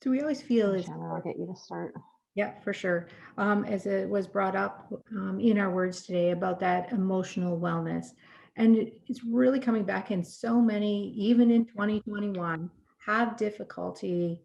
So we always feel And it's Shannon, I'll get you to start. yeah, for sure. As it was brought up in our words today about that emotional wellness. And it's really coming back in so many, even in 2021, have difficulty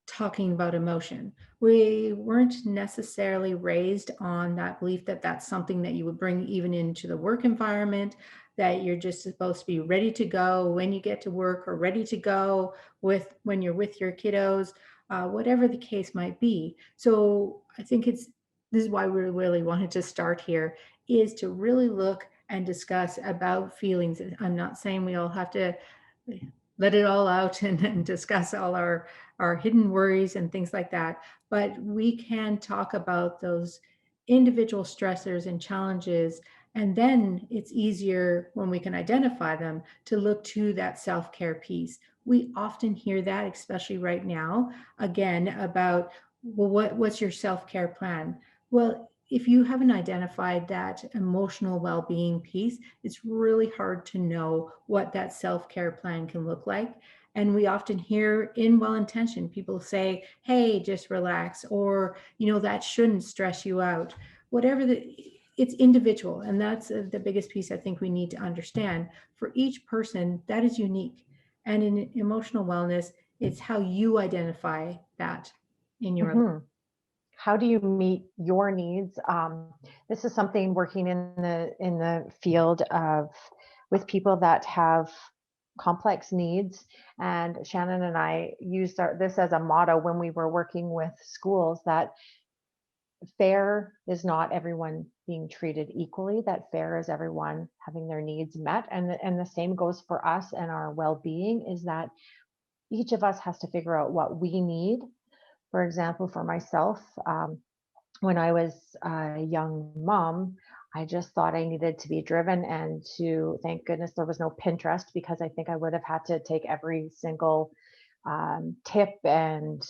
talking about emotion. We weren't necessarily raised on that belief that that's something that you would bring even into the work environment, that you're just supposed to be ready to go when you get to work or ready to go with when you're with your kiddos, whatever the case might be. So I think this is why we really wanted to start here is to really look and discuss about feelings. I'm not saying we all have to let it all out and discuss all our hidden worries and things like that. But we can talk about those individual stressors and challenges. And then it's easier when we can identify them to look to that self care piece. We often hear that, especially right now, again, about, well, what's your self care plan? Well, if you haven't identified that emotional well being piece, it's really hard to know what that self care plan can look like. And we often hear in well intentioned people say, hey, just relax, or, that shouldn't stress you out. Whatever it's individual. And that's the biggest piece I think we need to understand. For each person, that is unique. And in emotional wellness, it's how you identify that in your life. Hmm. How do you meet your needs? This is something working in the field of with people that have complex needs. And Shannon and I used this as a motto when we were working with schools that fair is not everyone being treated equally, that fair is everyone having their needs met. And the same goes for us and our well-being is that each of us has to figure out what we need. For example, for myself, when I was a young mom, I just thought I needed to be driven and to, thank goodness there was no Pinterest because I think I would have had to take every single tip and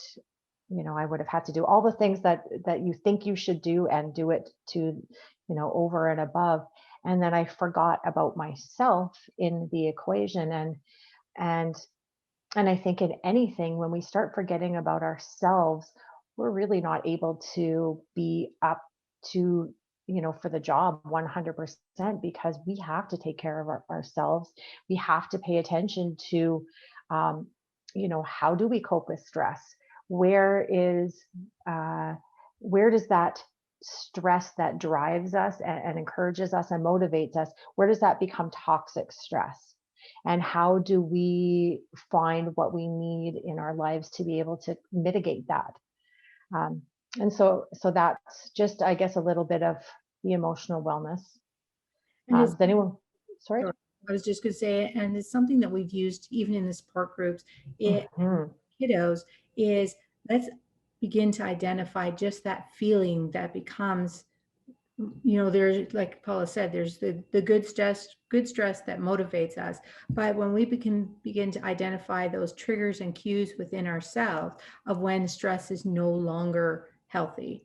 I would have had to do all the things that you think you should do and do it to over and above, and then I forgot about myself in the equation. And and I think in anything, when we start forgetting about ourselves, we're really not able to be up to, for the job 100% because we have to take care of ourselves. We have to pay attention to, um, how do we cope with stress? Where is, uh, where does that stress that drives us and encourages us and motivates us, where does that become toxic stress? And how do we find what we need in our lives to be able to mitigate that? um, and so that's just, I guess, a little bit of the emotional wellness. And it's Does anyone, sorry? Sure. I was just going to say, and it's something that we've used even in the support groups, Hmm. kiddos, is let's begin to identify just that feeling that becomes, there's, like Paula said, there's the good stress that motivates us. But when we begin to identify those triggers and cues within ourselves of when stress is no longer healthy,